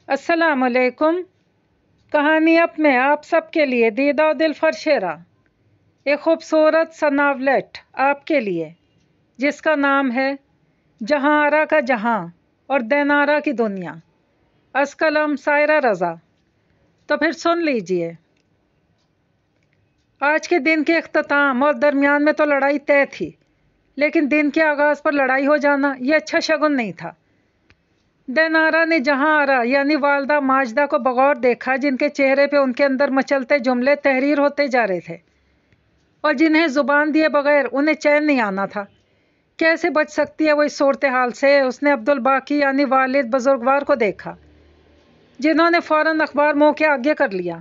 السلام علیکم۔ کہانی اپ میں آپ سب کے لیے دیدہ و دل فرشیرہ ایک خوبصورت سا ناولٹ آپ کے لیے، جس کا نام ہے جہاں آرا کا جہاں اور دینارا کی دنیا، از قلم سائرہ رضا۔ تو پھر سن لیجئے۔ آج کے دن کے اختتام اور درمیان میں تو لڑائی طے تھی، لیکن دن کے آغاز پر لڑائی ہو جانا یہ اچھا شگن نہیں تھا۔ دینارا نے جہاں آرا یعنی والدہ ماجدہ کو بغور دیکھا، جن کے چہرے پہ ان کے اندر مچلتے جملے تحریر ہوتے جا رہے تھے اور جنہیں زبان دیے بغیر انہیں چین نہیں آنا تھا۔ کیسے بچ سکتی ہے وہ اس صورتحال سے؟ اس نے عبدالباقی یعنی والد بزرگوار کو دیکھا، جنہوں نے فوراً اخبار منہ کے آگے کر لیا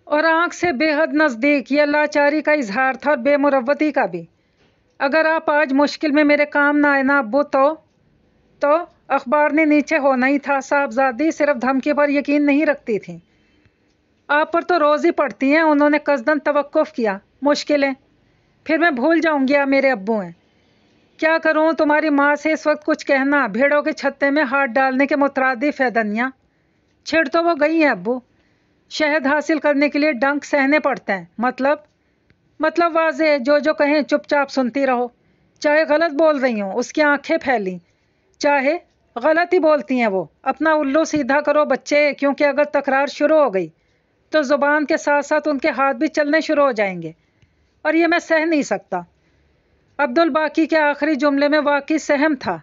اور آنکھ سے بے حد نزدیک یہ لاچاری کا اظہار تھا اور بے مروتی کا بھی۔ اگر آپ آج مشکل میں میرے کام نہ آئے نا ابو تو اخبار نے نیچے ہونا ہی تھا۔ صاحبزادی صرف دھمکی پر یقین نہیں رکھتی تھیں، آپ پر تو روز ہی پڑتی ہیں۔ انہوں نے قصداً توقف کیا۔ مشکلیں؟ پھر میں بھول جاؤں گی آپ میرے ابو ہیں۔ کیا کروں؟ تمہاری ماں سے اس وقت کچھ کہنا بھیڑوں کے چھتے میں ہاتھ ڈالنے کے مترادف ہے دنیا۔ چھڑ تو وہ گئی ہیں ابو، شہد حاصل کرنے کے لیے ڈنک سہنے پڑتے ہیں۔ مطلب واضح ہے، جو کہیں چپ چاپ سنتی رہو، چاہے غلط بول رہی ہوں۔ اس کی آنکھیں پھیلیں۔ چاہے غلط ہی بولتی ہیں وہ، اپنا الو سیدھا کرو بچے، کیونکہ اگر تکرار شروع ہو گئی تو زبان کے ساتھ ساتھ ان کے ہاتھ بھی چلنے شروع ہو جائیں گے، اور یہ میں سہ نہیں سکتا۔ عبدالباقی کے آخری جملے میں واقعی سہم تھا۔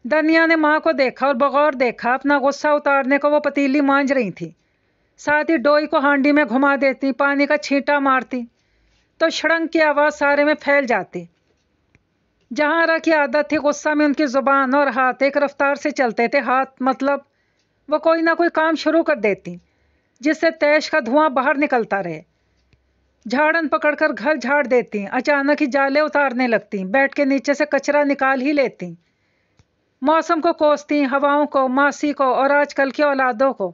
دنیا نے ماں کو دیکھا اور بغور دیکھا۔ اپنا غصہ اتارنے کو وہ پتیلی مانج رہی تھی، ساتھ ہی ڈوئی کو ہانڈی میں گھما دیتی، پانی کا چھینٹا مارتی تو شڑنگ کی آواز سارے میں پھیل جاتی۔ جہاں آرا کی عادت تھی، غصہ میں ان کی زبان اور ہاتھ ایک رفتار سے چلتے تھے۔ ہاتھ مطلب وہ کوئی نہ کوئی کام شروع کر دیتی جس سے تیش کا دھواں باہر نکلتا رہے۔ جھاڑن پکڑ کر گھر جھاڑ دیتی، اچانک ہی جالے اتارنے لگتی، بیڈ کے نیچے سے کچرا نکال ہی لیتی، موسم کو کوستی، ہواؤں کو، ماسی کو اور آج کل کی اولادوں کو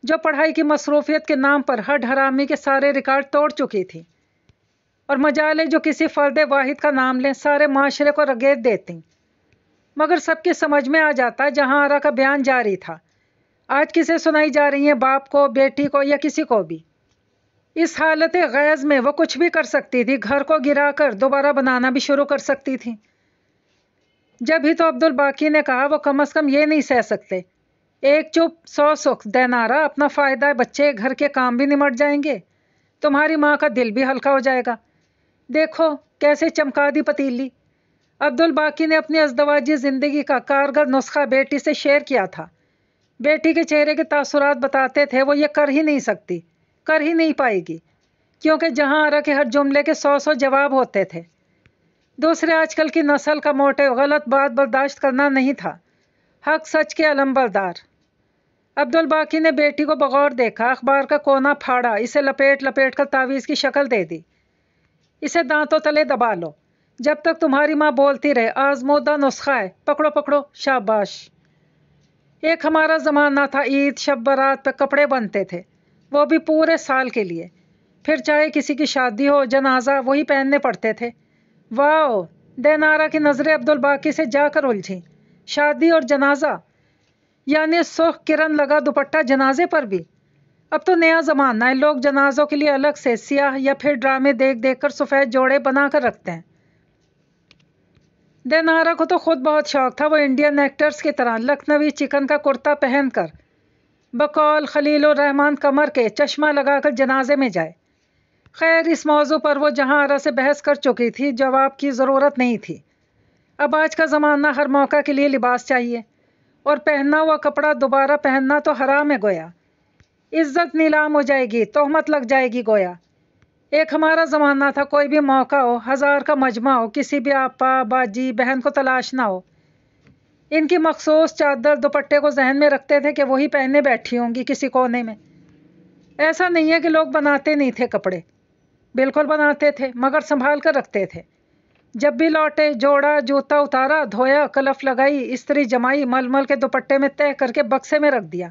جو پڑھائی کی مصروفیت کے نام پر ہر حرامی کے سارے ریکارڈ توڑ چکی تھی، اور مجالے جو کسی فرد واحد کا نام لیں سارے معاشرے کو رگیت دیتی۔ مگر سب کی سمجھ میں آ جاتا جہاں آرا کا بیان جاری تھا۔ آج کسے سنائی جا رہی ہیں؟ باپ کو، بیٹی کو، یا کسی کو بھی؟ اس حالت غیظ میں وہ کچھ بھی کر سکتی تھی، گھر کو گرا کر دوبارہ بنانا بھی شروع کر سکتی تھی۔ جب ہی تو عبدالباقی نے کہا وہ کم از کم یہ نہیں سہ سکتے، ایک چپ 100 سکھ۔ دینارا، اپنا فائدہ ہے بچے، گھر کے کام بھی نمٹ جائیں گے، تمہاری ماں کا دل بھی ہلکا ہو جائے گا۔ دیکھو کیسے چمکا دی پتیلی۔ عبدالباقی نے اپنی ازدواجی زندگی کا کارگر نسخہ بیٹی سے شیئر کیا تھا۔ بیٹی کے چہرے کے تاثرات بتاتے تھے وہ یہ کر ہی نہیں سکتی، کر ہی نہیں پائے گی، کیونکہ جہاں آرا کے ہر جملے کے 100 جواب ہوتے تھے۔ دوسرے آج کل کی نسل کا موٹو غلط بات برداشت کرنا نہیں تھا، حق سچ کے علمبردار۔ عبدالباقی نے بیٹی کو بغور دیکھا، اخبار کا کونا پھاڑا، اسے لپیٹ کر تعویذ کی شکل دے دی۔ اسے دانتوں تلے دبا لو، جب تک تمہاری ماں بولتی رہے، آزمودہ نسخہ ہے، پکڑو، شاباش۔ ایک ہمارا زمانہ تھا، عید شب برات پہ کپڑے بنتے تھے، وہ بھی پورے سال کے لیے، پھر چاہے کسی کی شادی ہو، جنازہ، وہی پہننے پڑتے تھے۔ واؤ! دینارا کی نظریں عبدالباقی سے جا کر الجھیں۔ شادی اور جنازہ، یعنی سرخ کرن لگا دوپٹہ جنازے پر بھی؟ اب تو نیا زمانہ ہے، لوگ جنازوں کے لیے الگ سے سیاہ یا پھر ڈرامے دیکھ کر سفید جوڑے بنا کر رکھتے ہیں۔ دینارا کو تو خود بہت شوق تھا وہ انڈین ایکٹرز کی طرح لکھنوی چکن کا کرتا پہن کر بقول خلیل الرحمن قمر کے چشمہ لگا کر جنازے میں جائے۔ خیر، اس موضوع پر وہ جہاں آرا سے بحث کر چکی تھی، جواب کی ضرورت نہیں تھی۔ اب آج کا زمانہ، ہر موقع کے لیے لباس چاہیے، اور پہننا ہوا کپڑا دوبارہ پہننا تو حرام ہے گویا۔ عزت نیلام ہو جائے گی، تہمت لگ جائے گی گویا۔ ایک ہمارا زمانہ تھا، کوئی بھی موقع ہو، 1000 کا مجمع ہو، کسی بھی آپا، باجی، بہن کو تلاش نہ ہو، ان کی مخصوص چادر دوپٹے کو ذہن میں رکھتے تھے کہ وہی پہنے بیٹھی ہوں گی کسی کونے میں۔ ایسا نہیں ہے کہ لوگ بناتے نہیں تھے کپڑے، بالکل بناتے تھے، مگر سنبھال کر رکھتے تھے۔ جب بھی لوٹے، جوڑا، جوتا اتارا، دھویا، کلف لگائی، استری جمائی، مل کے دوپٹے میں تہہ کر کے بکسے میں رکھ دیا۔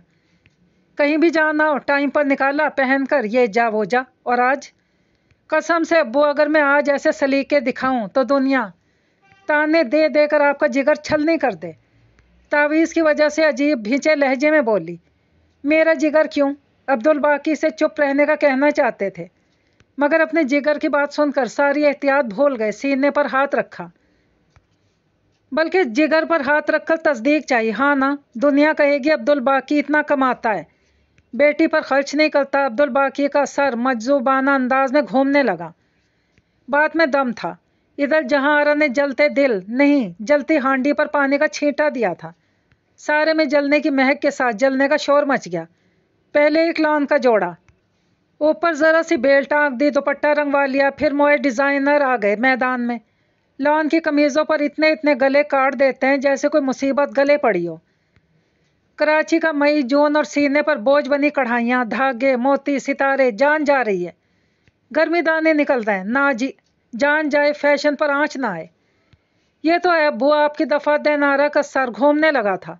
کہیں بھی جانا ہو، ٹائم پر نکالا، پہن کر یہ جا وہ جا۔ اور آج قسم سے ابو، اگر میں آج ایسے سلیقے دکھاؤں تو دنیا تانے دے کر آپ کا جگر چھلنی کر دے۔ تعویذ کی وجہ سے عجیب بھینچے لہجے میں بولی، میرا جگر کیوں؟ عبدالباقی سے چپ رہنے کا کہنا چاہتے تھے، مگر اپنے جگر کی بات سن کر ساری احتیاط بھول گئے، سینے پر ہاتھ رکھا۔ بلکہ جگر پر ہاتھ رکھ کر تصدیق چاہیے، ہاں نا؟ دنیا کہے گی عبدالباقی اتنا کماتا ہے، بیٹی پر خرچ نہیں کرتا۔ عبدالباقی کا سر مجذوبانہ انداز میں گھومنے لگا۔ بات میں دم تھا۔ ادھر جہاں آرا نے جلتے دل نہیں، جلتی ہانڈی پر پانی کا چھینٹا دیا تھا، سارے میں جلنے کی مہک کے ساتھ جلنے کا شور مچ گیا۔ پہلے ایک لان کا جوڑا، اوپر ذرا سی بیل ٹانک دی، دوپٹہ رنگوا لیا، پھر موئے ڈیزائنر آ گئے میدان میں۔ لان کی قمیضوں پر اتنے اتنے گلے کاٹ دیتے ہیں جیسے کوئی مصیبت گلے پڑی ہو۔ کراچی کا مئی جون اور سینے پر بوجھ بنی کڑھائیاں، دھاگے، موتی، ستارے، جان جا رہی ہے، گرمی دانے نکل رہے ہیں، نہ جی جان جائے، فیشن پر آنچ نہ آئے۔ یہ تو ہے ابو، آپ کی دفعہ دینارا کا سر گھومنے لگا تھا،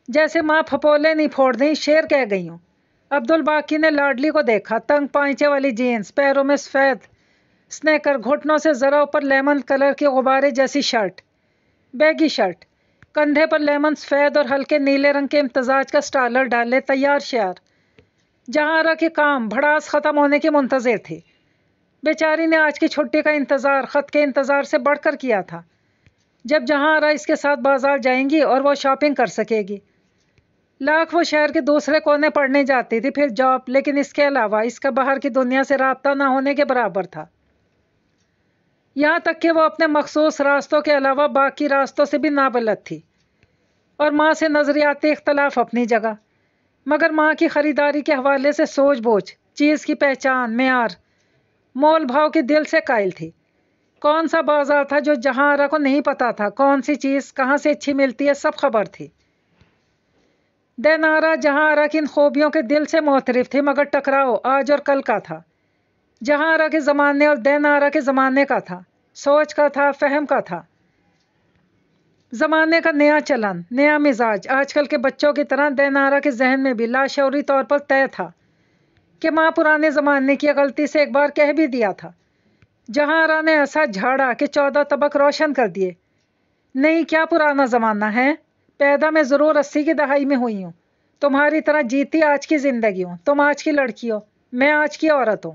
جیسے ماں پھپولے نہیں پھوڑ دیں، شیر کہہ گئی ہوں۔ عبدالباقی نے لاڈلی کو دیکھا، تنگ پائنچے والی جینز، پیروں میں سفید سنیکر، گھٹنوں سے ذرا اوپر لیمن کلر کی غبارے جیسی شرٹ، بیگی شرٹ، کندھے پر لیمن سفید اور ہلکے نیلے رنگ کے امتزاج کا سٹالر ڈالے، تیار شیار۔ جہاں آرا کے کام بھڑاس ختم ہونے کی منتظر تھی۔ بیچاری نے آج کی چھٹی کا انتظار خط کے انتظار سے بڑھ کر کیا تھا، جب جہاں آرا اس کے ساتھ بازار جائیں گی اور وہ شاپنگ کر سکے گی۔ لاکھ وہ شہر کے دوسرے کونے پڑھنے جاتی تھی، پھر جاب، لیکن اس کے علاوہ اس کا باہر کی دنیا سے رابطہ نہ ہونے کے برابر تھا۔ یہاں تک کہ وہ اپنے مخصوص راستوں کے علاوہ باقی راستوں سے بھی نابلد تھی، اور ماں سے نظریاتی اختلاف اپنی جگہ، مگر ماں کی خریداری کے حوالے سے سوچ بوجھ، چیز کی پہچان، معیار، مول بھاؤ کی دل سے قائل تھی۔ کون سا بازار تھا جو جہاں آرا کو نہیں پتا تھا، کون سی چیز کہاں سے اچھی ملتی ہے، سب خبر تھی۔ دینارا جہاں آرا کی ان خوبیوں کے دل سے معترف تھی، مگر ٹکراؤ آج اور کل کا تھا، جہاں آرا کے زمانے اور دینارا کے زمانے کا تھا، سوچ کا تھا، فہم کا تھا۔ زمانے کا نیا چلن، نیا مزاج، آج کل کے بچوں کی طرح دینارا کے ذہن میں بھی لاشعوری طور پر طے تھا کہ ماں پرانے زمانے کی غلطی سے ایک بار کہہ بھی دیا تھا۔ جہاں آرا نے ایسا جھاڑا کہ 14 طبق روشن کر دیے۔ نہیں، کیا پرانا زمانہ ہے، پیدا میں ضرور 80 کی دہائی میں ہوئی ہوں، تمہاری طرح جیتی آج کی زندگی ہوں، تم آج کی لڑکی ہو، میں آج کی عورت ہوں۔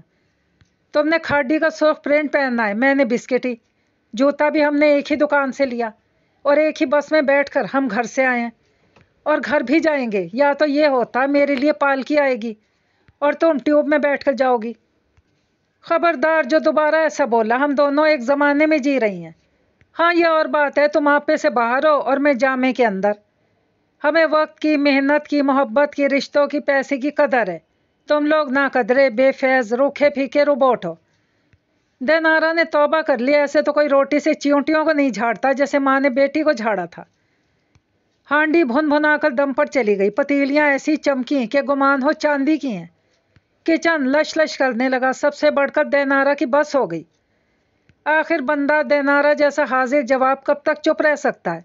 تم نے کھاڈی کا سرخ پرنٹ پہننا ہے، میں نے بسکٹی، جوتا بھی ہم نے ایک ہی دکان سے لیا، اور ایک ہی بس میں بیٹھ کر ہم گھر سے آئے ہیں، اور گھر بھی جائیں گے۔ یا تو یہ ہوتا میرے لیے پالکی آئے گی اور تم ٹیوب میں بیٹھ کر جاؤ گی۔ خبردار جو دوبارہ ایسا بولا، ہم دونوں ایک زمانے میں جی رہی ہیں۔ ہاں یہ اور بات ہے، تم آپے سے باہر ہو اور میں جامے کے اندر۔ ہمیں وقت کی، محنت کی، محبت کی، رشتوں کی، پیسے کی قدر ہے، تم لوگ نا قدرے، بے فیض، روکھے پھیکے روبوٹ ہو۔ دینارا نے توبہ کر لی، ایسے تو کوئی روٹی سے چیونٹیوں کو نہیں جھاڑتا جیسے ماں نے بیٹی کو جھاڑا تھا۔ ہانڈی بھن بھنا کر دم پر چلی گئی، پتیلیاں ایسی چمکی کہ گمان ہو چاندی کی ہیں۔ کچن لش لش کرنے لگا، سب سے بڑھ کر دینارا کی بس ہو گئی۔ آخر بندہ دینارا جیسا حاضر جواب کب تک چپ رہ سکتا ہے،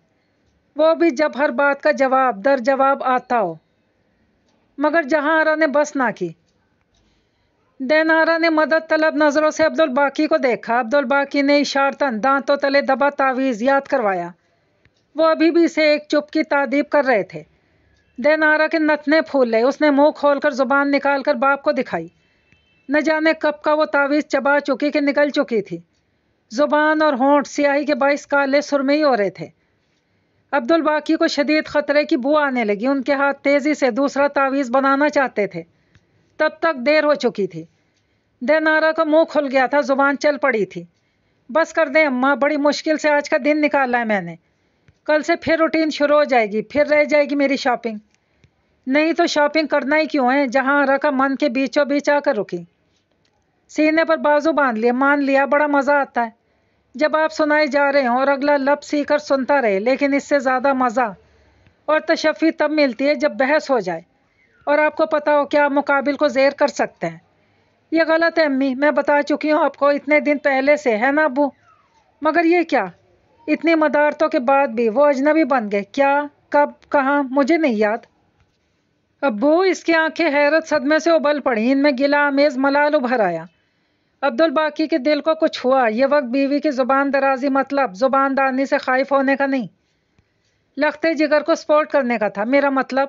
وہ بھی جب ہر بات کا جواب در جواب آتا ہو۔ مگر جہاں آرا نے بس نہ کی۔ دینارا نے مدد طلب نظروں سے عبدالباقی کو دیکھا۔ عبدالباقی نے اشارتاً دانتوں تلے دبا تعویذ یاد کروایا۔ وہ ابھی بھی اسے ایک چپ کی تعدیب کر رہے تھے۔ دینارا کے نتنے پھولے، اس نے منہ کھول کر زبان نکال کر باپ کو دکھائی۔ نہ جانے کب کا وہ تعویذ چبا چکی کہ نکل چکی تھی، زبان اور ہونٹ سیاہی کے باعث کالے سرمئی ہو رہے تھے۔ عبدالباقی کو شدید خطرے کی بو آنے لگی، ان کے ہاتھ تیزی سے دوسرا تعویذ بنانا چاہتے تھے، تب تک دیر ہو چکی تھی۔ دینارا کا منہ کھل گیا تھا، زبان چل پڑی تھی۔ بس کر دیں اماں، بڑی مشکل سے آج کا دن نکالا ہے میں نے، کل سے پھر روٹین شروع ہو جائے گی، پھر رہ جائے گی میری شاپنگ۔ نہیں تو شاپنگ کرنا ہی کیوں ہے، جہاں آرا کا من کے بیچوں بیچ آ کر رکی۔ سینے پر بازو باندھ لیا، مان لیا بڑا مزہ آتا ہے جب آپ سنائے جا رہے ہوں اور اگلا لب سی کر سنتا رہے، لیکن اس سے زیادہ مزہ اور تشفی تب ملتی ہے جب بحث ہو جائے اور آپ کو پتا ہو کہ آپ مقابل کو زیر کر سکتے ہیں۔ یہ غلط ہے امی، میں بتا چکی ہوں آپ کو اتنے دن پہلے سے، ہے نا ابو؟ مگر یہ کیا، اتنی مدارتوں کے بعد بھی وہ اجنبی بن گئے؟ کیا، کب، کہاں، مجھے نہیں یاد۔ ابو، اس کی آنکھیں حیرت صدمے سے ابل پڑیں، ان میں گلہ آمیز ملال ابھر آیا۔ عبدالباقی کے دل کو کچھ ہوا، یہ وقت بیوی کی زبان درازی مطلب زبان دانی سے خائف ہونے کا نہیں، لختے جگر کو سپورٹ کرنے کا تھا۔ میرا مطلب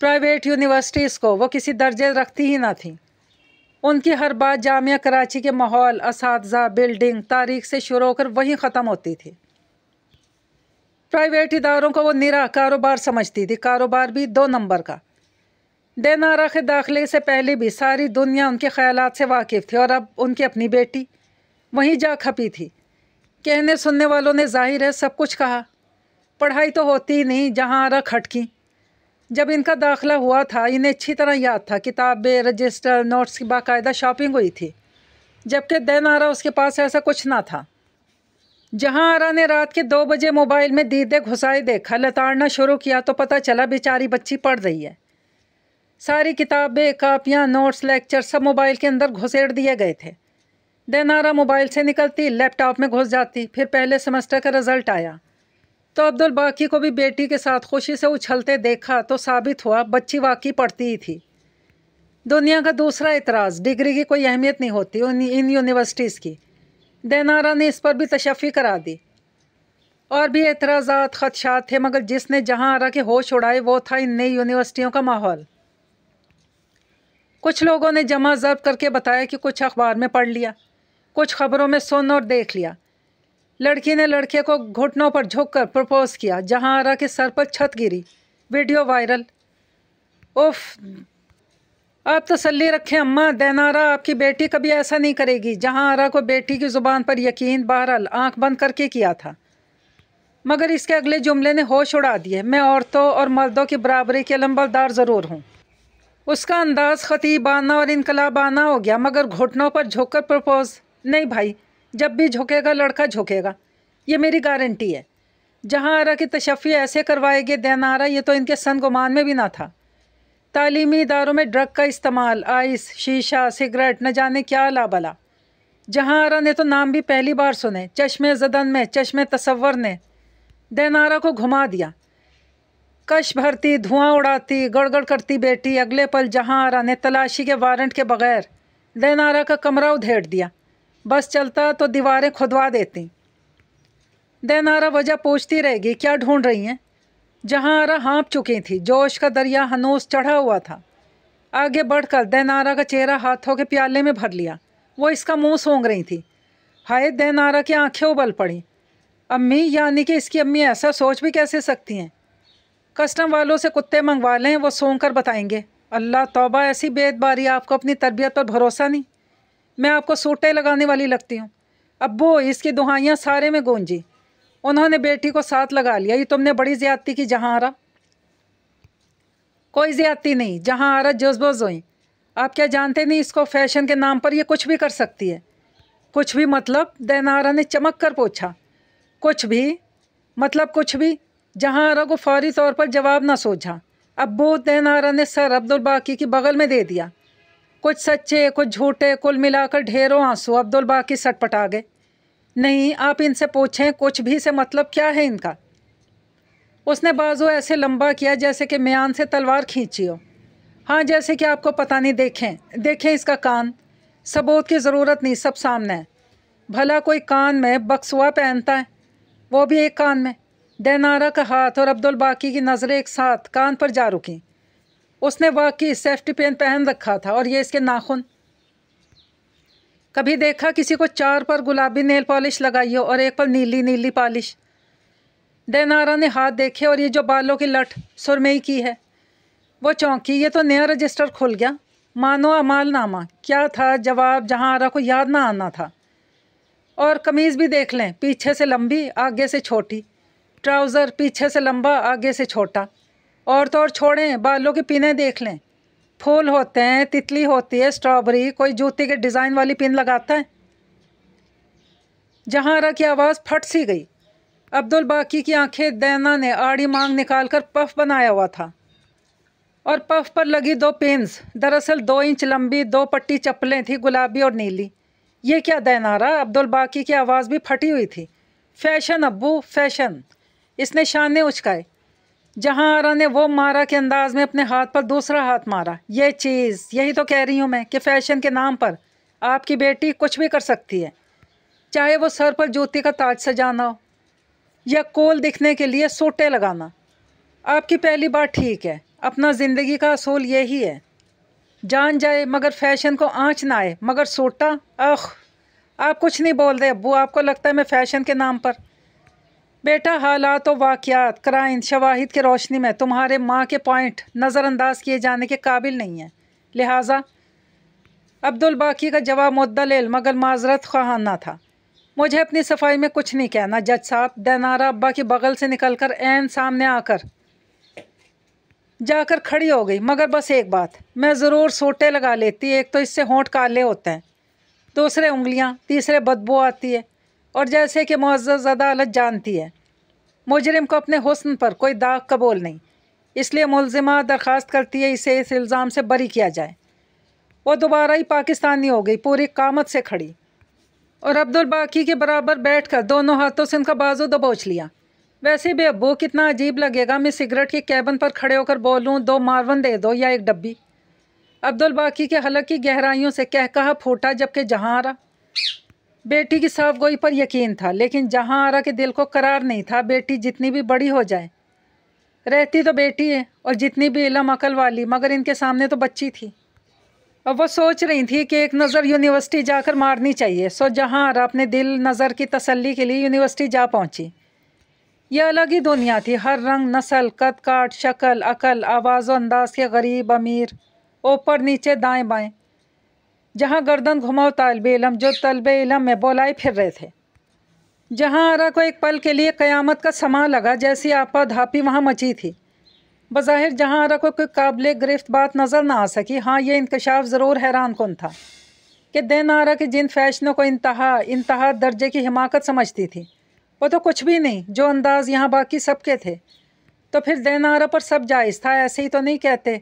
پرائیویٹ یونیورسٹیز کو وہ کسی درجے رکھتی ہی نہ تھیں۔ ان کی ہر بات جامعہ کراچی کے ماحول، اساتذہ، بلڈنگ، تاریخ سے شروع ہو کر وہیں ختم ہوتی تھی۔ پرائیویٹ اداروں کو وہ نرا کاروبار سمجھتی تھی، کاروبار بھی 2 نمبر کا۔ دینارا کے داخلے سے پہلے بھی ساری دنیا ان کے خیالات سے واقف تھی، اور اب ان کی اپنی بیٹی وہیں جا کھپی تھی۔ کہنے سننے والوں نے ظاہر ہے سب کچھ کہا، پڑھائی تو ہوتی ہی نہیں، جہاں آرا کھٹکی۔ جب ان کا داخلہ ہوا تھا انہیں اچھی طرح یاد تھا، کتابیں، رجسٹر، نوٹس کی باقاعدہ شاپنگ ہوئی تھی، جبکہ دینارا اس کے پاس ایسا کچھ نہ تھا۔ جہاں آرا نے رات کے 2 بجے موبائل میں دیدے گھسائے دیکھا، لتاڑنا شروع کیا تو پتہ چلا بیچاری بچی پڑھ رہی ہے۔ ساری کتابیں، کاپیاں، نوٹس، لیکچر سب موبائل کے اندر گھسیڑ دیے گئے تھے۔ دینارا موبائل سے نکلتی، لیپ ٹاپ میں گھس جاتی۔ پھر پہلے سیمسٹر کا رزلٹ آیا تو عبدالباقی کو بھی بیٹی کے ساتھ خوشی سے اچھلتے دیکھا تو ثابت ہوا بچی واقعی پڑھتی ہی تھی۔ دنیا کا دوسرا اعتراض، ڈگری کی کوئی اہمیت نہیں ہوتی ان یونیورسٹیز کی۔ دینارا نے اس پر بھی تشفی کرا دی۔ اور بھی اعتراضات، خدشات تھے، مگر جس نے جہاں آرا کے ہوش اڑائے وہ تھا ان نئی یونیورسٹیوں کا ماحول۔ کچھ لوگوں نے جمع ضرب کر کے بتایا کہ کچھ اخبار میں پڑھ لیا، کچھ خبروں میں سن اور دیکھ لیا۔ لڑکی نے لڑکے کو گھٹنوں پر جھک کر پرپوز کیا، جہاں آرا کے سر پر چھت گری، ویڈیو وائرل۔ اف، آپ تسلی رکھیں اماں، دینارا آپ کی بیٹی کبھی ایسا نہیں کرے گی۔ جہاں آرا کو بیٹی کی زبان پر یقین بہرحال آنکھ بند کر کے کیا تھا، مگر اس کے اگلے جملے نے ہوش اڑا دیے۔ میں عورتوں اور مردوں کی برابری کی علمبردار ضرور ہوں۔ اس کا انداز خطیبانہ اور انقلابانہ ہو گیا، مگر گھٹنوں پر جھک کر پرپوز؟ نہیں بھائی، جب بھی جھکے گا لڑکا جھکے گا، یہ میری گارنٹی ہے۔ جہاں آرا کی تشفی ایسے کروائے گے دینارا، یہ تو ان کے سن گمان میں بھی نہ تھا۔ تعلیمی اداروں میں ڈرگ کا استعمال، آئس، شیشہ، سگریٹ، نہ جانے کیا لا بلا۔ جہاں آرا نے تو نام بھی پہلی بار سنے۔ چشمے زدن میں چشمے تصور نے دینارا کو گھما دیا۔ کش بھرتی، دھواں اڑاتی، گڑگڑ کرتی بیٹی، اگلے پل جہاں آرا نے تلاشی کے وارنٹ کے بغیر دینارا کا کمرہ ادھیڑ دیا۔ بس چلتا تو دیواریں کھدوا دیتی۔ دینارا وجہ پوچھتی رہے گی، کیا ڈھونڈ رہی ہیں؟ جہاں آرا ہانپ چکی تھی، جوش کا دریا ہنوز چڑھا ہوا تھا۔ آگے بڑھ کر دینارا کا چہرہ ہاتھوں کے پیالے میں بھر لیا۔ وہ اس کا منہ سونگھ رہی تھی۔ ہائے، دینارا کی آنکھیں ابل پڑیں۔ امی، یعنی کہ اس کی امی ایسا سوچ بھی کیسے سکتی ہیں؟ کسٹم والوں سے کتے منگوا لیں، وہ سونگ کر بتائیں گے۔ اللہ توبہ، ایسی بے اعتباری! آپ کو اپنی تربیت پر بھروسہ نہیں؟ میں آپ کو سوٹے لگانے والی لگتی ہوں؟ ابو، اس کی دہائیاں سارے میں گونجی۔ انہوں نے بیٹی کو ساتھ لگا لیا۔ یہ تم نے بڑی زیادتی کی جہاں آرا۔ کوئی زیادتی نہیں، جہاں آرا جذب و زوئیں۔ آپ کیا جانتے نہیں اس کو؟ فیشن کے نام پر یہ کچھ بھی کر سکتی ہے۔ کچھ بھی مطلب؟ دینارا نے چمک کر پوچھا۔ کچھ بھی مطلب کچھ بھی؟ جہاں آرا کو فوری طور پر جواب نہ سوچا۔ ابو، دینارا نے سر عبدالباقی کی بغل میں دے دیا۔ کچھ سچے، کچھ جھوٹے، کل ملا کر ڈھیروں آنسو۔ عبدالباقی سٹ پٹا گئے۔ نہیں، آپ ان سے پوچھیں کچھ بھی سے مطلب کیا ہے ان کا؟ اس نے بازو ایسے لمبا کیا جیسے کہ میان سے تلوار کھینچی ہو۔ ہاں، جیسے کہ آپ کو پتہ نہیں۔ دیکھیں اس کا کان۔ ثبوت کی ضرورت نہیں، سب سامنے ہے۔ بھلا کوئی کان میں بکسوا پہنتا ہے، وہ بھی ایک کان میں؟ دینارا کا ہاتھ اور عبدالباقی کی نظریں ایک ساتھ کان پر جا رکیں۔ اس نے واقعی سیفٹی پین پہن رکھا تھا، اور یہ اس کے ناخن۔ کبھی دیکھا کسی کو 4 پر گلابی نیل پالش لگائی ہو اور ایک پر نیلی نیلی پالش؟ دینارا نے ہاتھ دیکھے، اور یہ جو بالوں کی لٹ سرمئی کی ہے۔ وہ چونکی۔ یہ تو نیا رجسٹر کھل گیا۔ مانو اعمال نامہ۔ کیا تھا جواب؟ جہاں آرا کو یاد نہ آنا تھا۔ اور قمیض بھی دیکھ لیں، پیچھے سے لمبی، آگے سے چھوٹی۔ ٹراؤزر پیچھے سے لمبا، آگے سے چھوٹا۔ اور تو اور چھوڑیں، بالوں کی پنیں دیکھ لیں۔ پھول ہوتے ہیں، تتلی ہوتی ہے، اسٹرابری۔ کوئی جوتی کے ڈیزائن والی پن لگاتا ہے؟ جہاں آرا کی آواز پھٹ سی گئی۔ عبدالباقی کی آنکھیں دینا نے آڑی مانگ نکال کر پف بنایا ہوا تھا، اور پف پر لگی 2 پنز دراصل 2 انچ لمبی 2 پٹی چپلیں تھیں، گلابی اور نیلی۔ یہ کیا دینارا؟ عبدالباقی کی آواز بھی پھٹی ہوئی تھی۔ فیشن ابو، فیشن۔ اس نے شانے اچکائے۔ جہاں آرا نے وہ مارا کے انداز میں اپنے ہاتھ پر دوسرا ہاتھ مارا۔ یہ چیز، یہی تو کہہ رہی ہوں میں کہ فیشن کے نام پر آپ کی بیٹی کچھ بھی کر سکتی ہے، چاہے وہ سر پر جوتی کا تاج سجانا ہو یا کول دکھنے کے لیے سوٹے لگانا۔ آپ کی پہلی بات ٹھیک ہے، اپنا زندگی کا اصول یہی ہے، جان جائے مگر فیشن کو آنچ نہ آئے۔ مگر سوٹا، آپ کچھ نہیں بول رہے ابو، آپ کو لگتا ہے میں فیشن کے نام پر؟ بیٹا، حالات و واقعات، کرائن، شواہد کی روشنی میں تمہارے ماں کے پوائنٹ نظر انداز کیے جانے کے قابل نہیں ہیں، لہٰذا عبدالباقی کا جواب مدلل مگر معذرت خواہانہ تھا۔ مجھے اپنی صفائی میں کچھ نہیں کہنا جج صاحب۔ دینارا ابا کی بغل سے نکل کر عین سامنے جا کر کھڑی ہو گئی۔ مگر بس ایک بات، میں ضرور سوٹے لگا لیتی، ایک تو اس سے ہونٹ کالے ہوتے ہیں، دوسرے انگلیاں، تیسرے بدبو آتی ہے، اور جیسے کہ معزز عدالت جانتی ہے مجرم کو اپنے حسن پر کوئی داغ قبول نہیں، اس لیے ملزمہ درخواست کرتی ہے اسے اس الزام سے بری کیا جائے۔ وہ دوبارہ ہی پاکستانی ہو گئی، پوری قامت سے کھڑی، اور عبدالباقی کے برابر بیٹھ کر دونوں ہاتھوں سے ان کا بازو دبوچ لیا۔ ویسے بھی ابو کتنا عجیب لگے گا میں سگریٹ کے کیبن پر کھڑے ہو کر بولوں 2 مارون دے دو یا 1 ڈبی۔ عبدالباقی کے حلق کی گہرائیوں سے کہا پھوٹا، جبکہ جہاں آرا بیٹی کی صاف گوئی پر یقین تھا، لیکن جہاں آرا کے دل کو قرار نہیں تھا بیٹی جتنی بھی بڑی ہو جائے رہتی تو بیٹی ہے، اور جتنی بھی علم عقل والی، مگر ان کے سامنے تو بچی تھی۔ اب وہ سوچ رہی تھی کہ ایک نظر یونیورسٹی جا کر مارنی چاہیے، سو جہاں آرا اپنے دل نظر کی تسلی کے لیے یونیورسٹی جا پہنچی۔ یہ الگ ہی دنیا تھی، ہر رنگ، نسل، قد کاٹ، شکل، عقل، آواز و انداز کے غریب امیر، اوپر نیچے دائیں بائیں، جہاں گردن گھماؤ طالب علم جو طلب علم میں بولائے پھر رہے تھے۔ جہاں آرا کو ایک پل کے لیے قیامت کا سما لگا، جیسی آپا دھاپی وہاں مچی تھی۔ بظاہر جہاں آرا کو کوئی قابل گرفت بات نظر نہ آ سکی، ہاں یہ انکشاف ضرور حیران کن تھا کہ دینارا کے جن فیشنوں کو انتہا درجے کی حماقت سمجھتی تھی وہ تو کچھ بھی نہیں جو انداز یہاں باقی سب کے تھے۔ تو پھر دینارا پر سب جائز تھا، ایسے ہی تو نہیں کہتے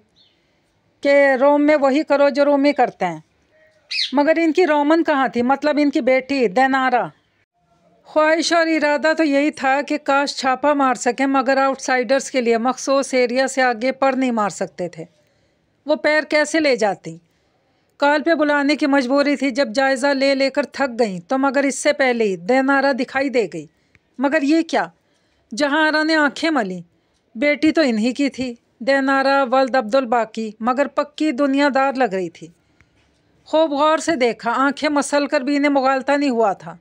کہ روم میں وہی کرو جو رومی کرتے ہیں۔ مگر ان کی رومن کہاں تھی، مطلب ان کی بیٹی دینارا؟ خواہش اور ارادہ تو یہی تھا کہ کاش چھاپا مار سکیں، مگر آؤٹ سائڈرز کے لیے مخصوص ایریا سے آگے پر نہیں مار سکتے تھے۔ وہ پیر کیسے لے جاتی؟ کال پہ بلانے کی مجبوری تھی۔ جب جائزہ لے کر تھک گئیں تو مگر اس سے پہلے ہی دینارا دکھائی دے گئی۔ مگر یہ کیا؟ جہاں آرا نے آنکھیں ملی، بیٹی تو انہی کی تھی، دینارا ولد عبدالباقی، مگر پکی دنیا دار لگ رہی تھی۔ خوب غور سے دیکھا، آنکھیں مسل کر بھی انہیں مغالطہ نہیں ہوا تھا،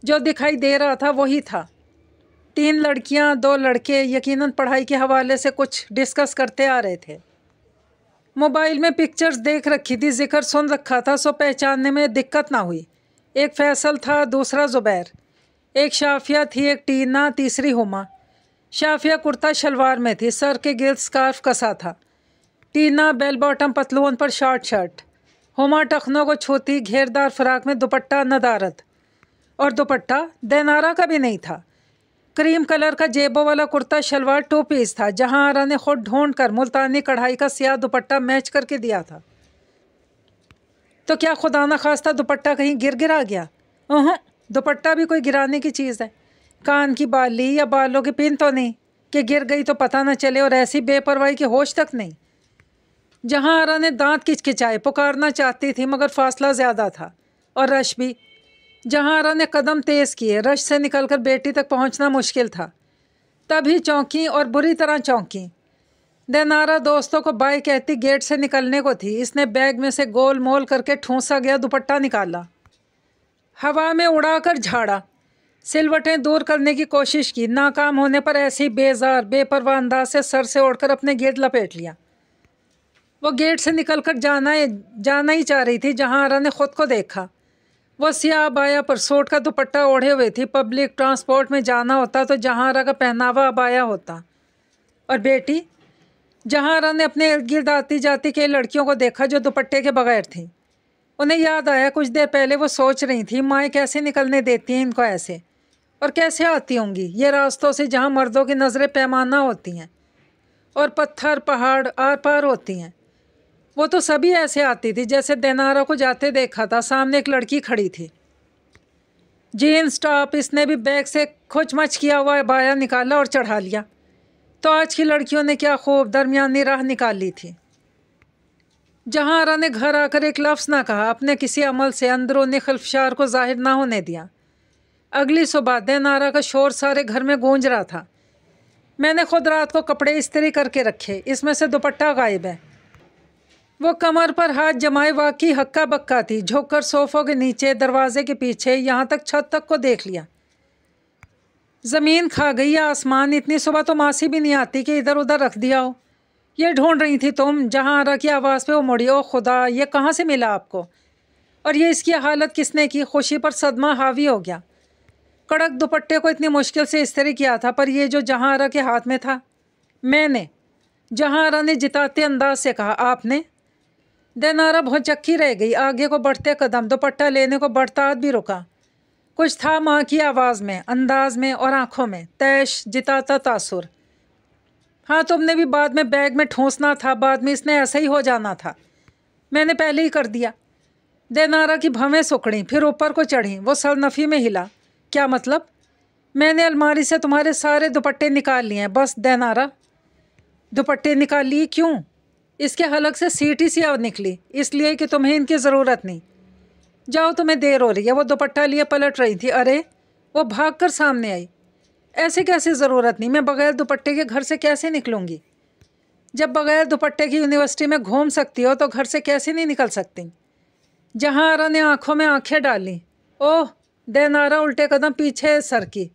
جو دکھائی دے رہا تھا وہی تھا۔ 3 لڑکیاں 2 لڑکے، یقیناً پڑھائی کے حوالے سے کچھ ڈسکس کرتے آ رہے تھے۔ موبائل میں پکچرز دیکھ رکھی تھی، ذکر سن رکھا تھا، سو پہچاننے میں دقت نہ ہوئی۔ ایک فیصل تھا، دوسرا زبیر، ایک شافیہ تھی، ایک ٹینا، تیسری ہما۔ شافیہ کرتا شلوار میں تھی، سر کے گرد سکارف کسا تھا، ٹینا بیل باٹم پتلون پر شارٹ شرٹ، ہما ٹخنوں کو چھوتی گھیردار فراق میں دوپٹہ ندارت، اور دوپٹہ دینارا کا بھی نہیں تھا، کریم کلر کا جیبوں والا کرتا شلوار 2 پیس تھا، جہاں آرا نے خود ڈھونڈ کر ملتانی کڑھائی کا سیاہ دوپٹہ میچ کر کے دیا تھا۔ تو کیا خدا نخواستہ دوپٹہ کہیں گر گیا؟ دوپٹہ بھی کوئی گرانے کی چیز ہے؟ کان کی بالی یا بالوں کی پن تو نہیں کہ گر گئی تو پتہ نہ چلے، اور ایسی بے پرواہی کی ہوش تک نہیں۔ جہاں آرا نے دانت کچکچائے، پکارنا چاہتی تھی مگر فاصلہ زیادہ تھا، اور رش بھی۔ جہاں آرا نے قدم تیز کیے، رش سے نکل کر بیٹی تک پہنچنا مشکل تھا، تبھی چونکی اور بری طرح چونکی۔ دینارا دوستوں کو بائے کہتی گیٹ سے نکلنے کو تھی، اس نے بیگ میں سے گول مول کر کے ٹھونسا گیا دوپٹہ نکالا، ہوا میں اڑا کر جھاڑا، سلوٹیں دور کرنے کی کوشش کی، ناکام ہونے پر ایسی بیزار بے پرواہ انداز سے سر سے اوڑھ کر اپنے گرد لپیٹ لیا۔ وہ گیٹ سے نکل کر جانا ہی چاہ رہی تھی، جہاں آرا نے خود کو دیکھا۔ وہ سیاہ عبایا پر سوٹ کا دوپٹہ اوڑھے ہوئے تھی، پبلک ٹرانسپورٹ میں جانا ہوتا تو جہاں آرا کا پہناوا عبایا ہوتا، اور بیٹی؟ جہاں آرا نے اپنے ارد گرد آتی جاتی کئی لڑکیوں کو دیکھا جو دوپٹے کے بغیر تھیں۔ انہیں یاد آیا کچھ دیر پہلے وہ سوچ رہی تھی مائیں کیسے نکلنے دیتی ہیں ان کو ایسے، اور کیسے آتی ہوں گی یہ راستوں سے جہاں مردوں کی نظریں پیمانہ ہوتی ہیں اور پتھر پہاڑ آر پار ہوتی ہیں۔ وہ تو سبھی ایسے آتی تھی جیسے دینارا کو جاتے دیکھا تھا۔ سامنے ایک لڑکی کھڑی تھی، جینس ٹاپ، اس نے بھی بیگ سے کھچ مچ کیا ہوا عبایا نکالا اور چڑھا لیا۔ تو آج کی لڑکیوں نے کیا خوب درمیانی راہ نکال لی تھی۔ جہاں آرا نے گھر آ کر ایک لفظ نہ کہا، اپنے کسی عمل سے اندرونی خلفشار کو ظاہر نہ ہونے دیا۔ اگلی صبح دینارا کا شور سارے گھر میں گونج رہا تھا میں نے خود رات کو کپڑے استری کر کے رکھے، اس میں سے دوپٹہ غائب ہے۔ وہ کمر پر ہاتھ جمائے واقعی ہکا بکا تھی، جھک کر صوفوں کے نیچے، دروازے کے پیچھے، یہاں تک چھت تک کو دیکھ لیا۔ زمین کھا گئی یا آسمان، اتنی صبح تو ماسی بھی نہیں آتی کہ ادھر ادھر رکھ دیا ہو۔ یہ ڈھونڈ رہی تھی تم؟ جہاں آرا کی آواز پہ وہ مڑی۔ او خدا، یہ کہاں سے ملا آپ کو؟ اور یہ اس کی حالت کس نے کی؟ خوشی پر صدمہ حاوی ہو گیا۔ کڑک دوپٹے کو اتنی مشکل سے استری کیا تھا، پر یہ جو جہاں آرا کے ہاتھ میں تھا۔ میں نے، جہاں آرا نے جتاتے انداز سے کہا، آپ نے؟ دینارا بہت چکی رہ گئی، آگے کو بڑھتے قدم، دوپٹہ لینے کو بڑھتا ہاتھ بھی رکا۔ کچھ تھا ماں کی آواز میں، انداز میں اور آنکھوں میں، تیش جتاتا تاثر۔ ہاں تم نے بھی بعد میں بیگ میں ٹھونسنا تھا، بعد میں اس نے ایسا ہی ہو جانا تھا، میں نے پہلے ہی کر دیا۔ دینارا کی بھویں سکڑیں، پھر اوپر کو چڑھیں، وہ سرنفی میں ہلا۔ کیا مطلب؟ میں نے الماری سے تمہارے سارے دوپٹے نکال لیے ہیں، بس دینارا۔ دوپٹے نکال لیے؟ کیوں؟ اس کے حلق سے سیٹی سی آواز نکلی، اس لیے کہ تمہیں ان کی ضرورت نہیں۔ جاؤ، تمہیں دیر ہو رہی ہے۔ وہ دوپٹہ لیے پلٹ رہی تھی۔ ارے، وہ بھاگ کر سامنے آئی۔ ایسے کیسے ضرورت نہیں؟ میں بغیر دوپٹے کے گھر سے کیسے نکلوں گی؟ جب بغیر دوپٹے کی یونیورسٹی میں گھوم سکتی ہو تو گھر سے کیسے نہیں نکل سکتی؟ جہاں آرا نے آنکھوں میں آنکھیں ڈالی۔ اوہ، دینارا الٹے قدم پیچھے سر کی۔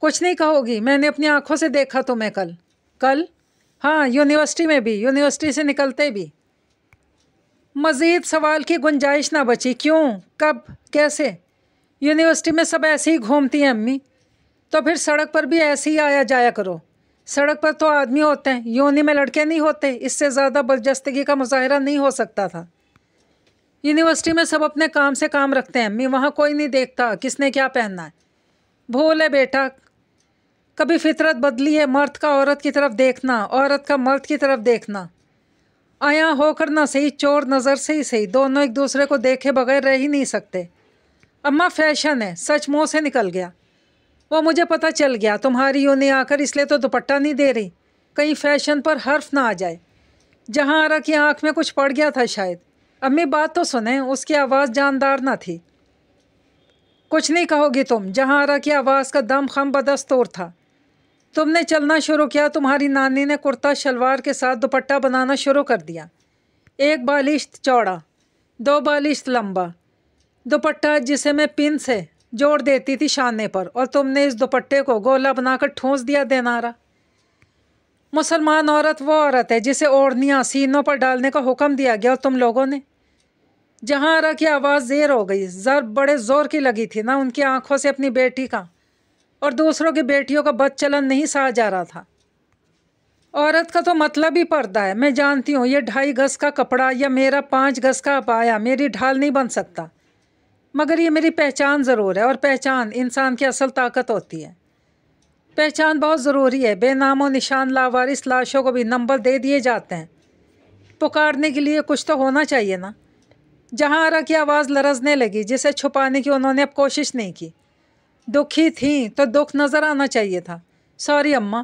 کچھ نہیں کہو گی؟ میں نے اپنی آنکھوں سے دیکھا تمہیں کل۔ کل؟ ہاں، یونیورسٹی میں بھی، یونیورسٹی سے نکلتے بھی۔ مزید سوال کی گنجائش نہ بچی۔ کیوں؟ کب؟ کیسے؟ یونیورسٹی میں سب ایسے ہی گھومتی ہیں امی، تو پھر سڑک پر بھی ایسے ہی آیا جایا کرو۔ سڑک پر تو آدمی ہوتے ہیں، یونی میں لڑکے نہیں ہوتے۔ اس سے زیادہ برجستگی کا مظاہرہ نہیں ہو سکتا تھا۔ یونیورسٹی میں سب اپنے کام سے کام رکھتے ہیں امی، وہاں کوئی نہیں دیکھتا کس نے کیا پہننا ہے۔ بھول ہے بیٹا، کبھی فطرت بدلی ہے، مرد کا عورت کی طرف دیکھنا، عورت کا مرد کی طرف دیکھنا۔ آیا ہو کر نہ صحیح، چور نظر سے ہی صحیح، دونوں ایک دوسرے کو دیکھے بغیر رہ ہی نہیں سکتے۔ اماں فیشن ہے، سچ منہ سے نکل گیا۔ وہ مجھے پتہ چل گیا، تمہاری یونی آ کر اس لیے تو دوپٹہ نہیں دے رہی، کہیں فیشن پر حرف نہ آ جائے۔ جہاں آرا کی آنکھ میں کچھ پڑ گیا تھا شاید۔ امی بات تو سنیں، اس کی آواز جاندار نہ تھی۔ کچھ نہیں کہو گی تم؟ جہاں آرا کی آواز کا دم خم بدستور تھا۔ تم نے چلنا شروع کیا، تمہاری نانی نے کرتا شلوار کے ساتھ دوپٹہ بنانا شروع کر دیا۔ ایک بالشت چوڑا، 2 بالشت لمبا دوپٹہ، جسے میں پن سے جوڑ دیتی تھی شانے پر، اور تم نے اس دوپٹے کو گولا بنا کر ٹھونس دیا دینارا۔ مسلمان عورت وہ عورت ہے جسے اوڑھنیاں سینوں پر ڈالنے کا حکم دیا گیا، اور تم لوگوں نے۔ جہاں آرا کی آواز زیر ہو گئی، ضرب بڑے زور کی لگی تھی، نہ ان کی آنکھوں سے اپنی بیٹی کا اور دوسروں کی بیٹیوں کا بد چلن نہیں سہا جا رہا تھا۔ عورت کا تو مطلب ہی پردہ ہے، میں جانتی ہوں، یہ 2.5 گز کا کپڑا یا میرا 5 گز کا عبایا میری ڈھال نہیں بن سکتا، مگر یہ میری پہچان ضرور ہے، اور پہچان انسان کی اصل طاقت ہوتی ہے۔ پہچان بہت ضروری ہے، بے نام و نشان لاوارث لاشوں کو بھی نمبر دے دیے جاتے ہیں، پکارنے کے لیے کچھ تو ہونا چاہیے نا۔ جہاں آرا کی آواز لرزنے لگی، جسے چھپانے کی انہوں نے اب کوشش نہیں کی۔ دکھی تھیں تو دکھ نظر آنا چاہیے تھا۔ سوری اماں۔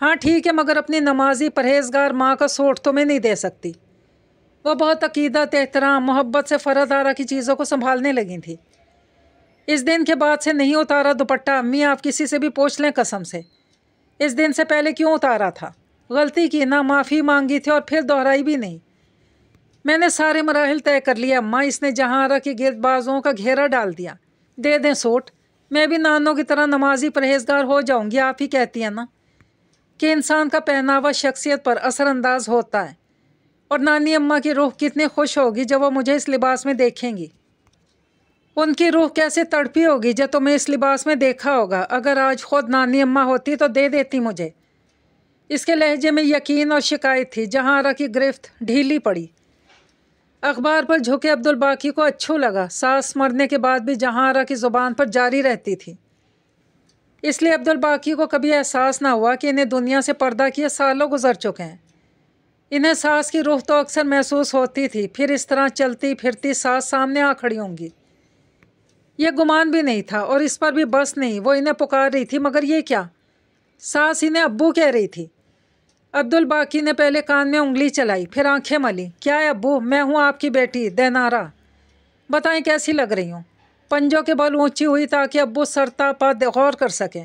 ہاں ٹھیک ہے، مگر اپنی نمازی پرہیزگار ماں کا سوٹ تمہیں نہیں دے سکتی۔ وہ بہت عقیدت، احترام، محبت سے فرد آرا کی چیزوں کو سنبھالنے لگی تھی۔ اس دن کے بعد سے نہیں اتارا دوپٹہ امی، آپ کسی سے بھی پوچھ لیں قسم سے۔ اس دن سے پہلے کیوں اتارا تھا؟ غلطی کی نہ، معافی مانگی تھی اور پھر دہرائی بھی نہیں۔ میں نے سارے مراحل طے کر لیے اماں، اس نے جہاں آرا کی گرد بازوؤں کا گھیرا ڈال دیا۔ دے دیں سوٹ، میں بھی نانوں کی طرح نمازی پرہیزگار ہو جاؤں گی، آپ ہی کہتی ہیں نا کہ انسان کا پہناوا شخصیت پر اثر انداز ہوتا ہے، اور نانی اماں کی روح کتنی خوش ہوگی جب وہ مجھے اس لباس میں دیکھیں گی۔ ان کی روح کیسے تڑپی ہوگی جب تمہیں اس لباس میں دیکھا ہوگا۔ اگر آج خود نانی اماں ہوتی تو دے دیتی مجھے۔ اس کے لہجے میں یقین اور شکایت تھی۔ جہاں آرا کی گرفت ڈھیلی پڑی۔ اخبار پر جھکے عبدالباقی کو اچھو لگا، ساس مرنے کے بعد بھی جہاں آرا کی زبان پر جاری رہتی تھی، اس لیے عبدالباقی کو کبھی احساس نہ ہوا کہ انہیں دنیا سے پردہ کیے سالوں گزر چکے ہیں۔ انہیں ساس کی روح تو اکثر محسوس ہوتی تھی، پھر اس طرح چلتی پھرتی ساس سامنے آ کھڑی ہوں گی۔ یہ گمان بھی نہیں تھا، اور اس پر بھی بس نہیں، وہ انہیں پکار رہی تھی، مگر یہ کیا؟ ساس انہیں ابو کہہ رہی تھی۔ عبدالباقی نے پہلے کان میں انگلی چلائی، پھر آنکھیں ملی۔ کیا ہے ابو؟ میں ہوں آپ کی بیٹی دینارا، بتائیں کیسی لگ رہی ہوں؟ پنجوں کے بل اونچی ہوئی تاکہ ابو سرتا پا غور کر سکیں۔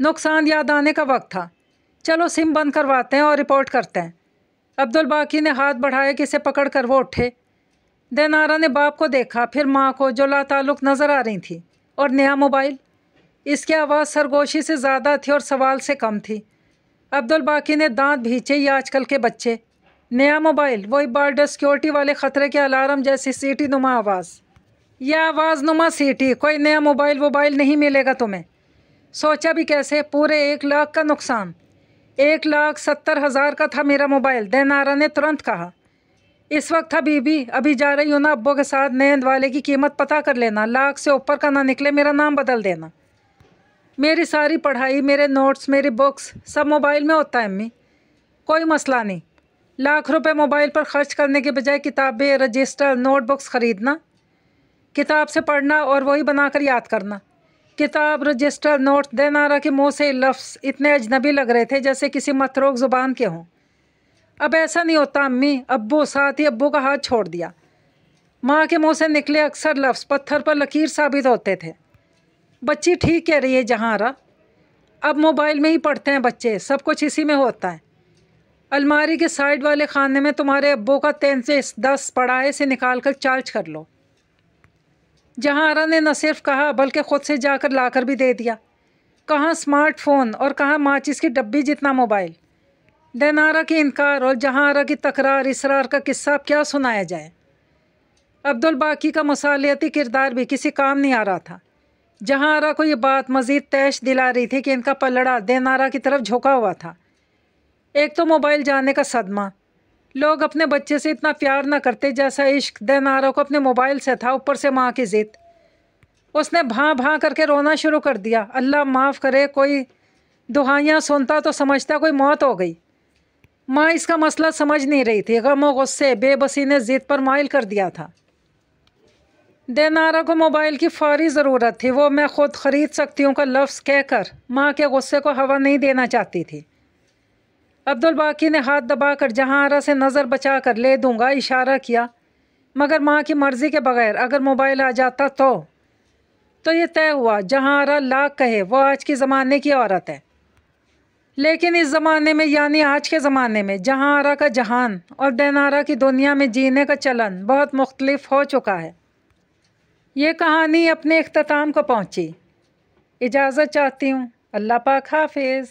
نقصان یاد آنے کا وقت تھا۔ چلو سم بند کرواتے ہیں اور رپورٹ کرتے ہیں۔ عبدالباقی نے ہاتھ بڑھایا کہ اسے پکڑ کر وہ اٹھے۔ دینارا نے باپ کو دیکھا، پھر ماں کو جو لاتعلق نظر آ رہی تھی، اور نیا موبائل۔ اس کی آواز سرگوشی سے زیادہ تھی اور سوال سے کم تھی۔ عبدالباقی نے دانت بھینچے، یہ آج کل کے بچے۔ نیا موبائل، وہی بارڈر سیکیورٹی والے خطرے کے الارم جیسی سیٹی نما آواز۔ یہ آواز نما سیٹی، کوئی نیا موبائل نہیں ملے گا تمہیں۔ سوچا بھی کیسے؟ پورے 1,00,000 کا نقصان۔ 1,70,000 کا تھا میرا موبائل، دینارا نے ترنت کہا۔ اس وقت تھا بی بی، ابھی جا رہی ہوں نا ابو کے ساتھ، نیند والے کی قیمت پتہ کر لینا، 1,00,000 سے اوپر کا نہ نکلے میرا نام بدل دینا۔ میری ساری پڑھائی، میرے نوٹس، میری بکس سب موبائل میں ہوتا ہے امی، کوئی مسئلہ نہیں۔ 1,00,000 روپے موبائل پر خرچ کرنے کے بجائے کتابیں، رجسٹر، نوٹ بکس خریدنا، کتاب سے پڑھنا اور وہی بنا کر یاد کرنا۔ کتاب، رجسٹر، نوٹ، دینارا کے منہ سے لفظ اتنے اجنبی لگ رہے تھے جیسے کسی متروک زبان کے ہوں۔ اب ایسا نہیں ہوتا امی، ابو، ساتھ ہی ابو کا ہاتھ چھوڑ دیا۔ ماں کے منہ سے نکلے اکثر لفظ پتھر پر لکیر ثابت ہوتے تھے۔ بچی ٹھیک کہہ رہی ہے جہاں، اب موبائل میں ہی پڑھتے ہیں بچے، سب کچھ اسی میں ہوتا ہے۔ الماری کے سائیڈ والے خانے میں تمہارے ابو کا 3310 پڑا ہے، اسے نکال کر چارج کر لو۔ جہاں نے نہ صرف کہا بلکہ خود سے جا کر لا کر بھی دے دیا۔ کہاں اسمارٹ فون اور کہاں ماچس کی ڈبی جتنا موبائل۔ دینارا کی انکار اور جہاں کی تکرار اصرار کا قصہ اب کیا سنایا جائے۔ عبدالباقی کا مصالحتی کردار بھی کسی کام نہیں آ رہا تھا۔ جہاں کو یہ بات مزید تیش دلا رہی تھی کہ ان کا پلڑا دینارا کی طرف جھکا ہوا تھا۔ ایک تو موبائل جانے کا صدمہ، لوگ اپنے بچے سے اتنا پیار نہ کرتے جیسا عشق دینارا کو اپنے موبائل سے تھا، اوپر سے ماں کی ضد۔ اس نے بھاں بھاں کر کے رونا شروع کر دیا۔ اللہ معاف کرے، کوئی دہائیاں سنتا تو سمجھتا کوئی موت ہو گئی۔ ماں اس کا مسئلہ سمجھ نہیں رہی تھی، غم و غصے، بے بسی نے ضد پر مائل کر دیا تھا۔ دینارا کو موبائل کی فوری ضرورت تھی، وہ میں خود خرید سکتی ہوں کا لفظ کہہ کر ماں کے غصے کو ہوا نہیں دینا چاہتی تھی۔ عبدالباقی نے ہاتھ دبا کر جہاں سے نظر بچا کر لے دوں گا اشارہ کیا، مگر ماں کی مرضی کے بغیر اگر موبائل آ جاتا تو یہ طے ہوا جہاں 1,00,000 کہے وہ آج کے زمانے کی عورت ہے۔ لیکن اس زمانے میں یعنی آج کے زمانے میں جہاں کا جہان اور دینارا کی دنیا میں جینے کا چلن بہت مختلف ہو چکا ہے۔ یہ کہانی اپنے اختتام کو پہنچی۔ اجازت چاہتی ہوں، اللہ پاک حافظ۔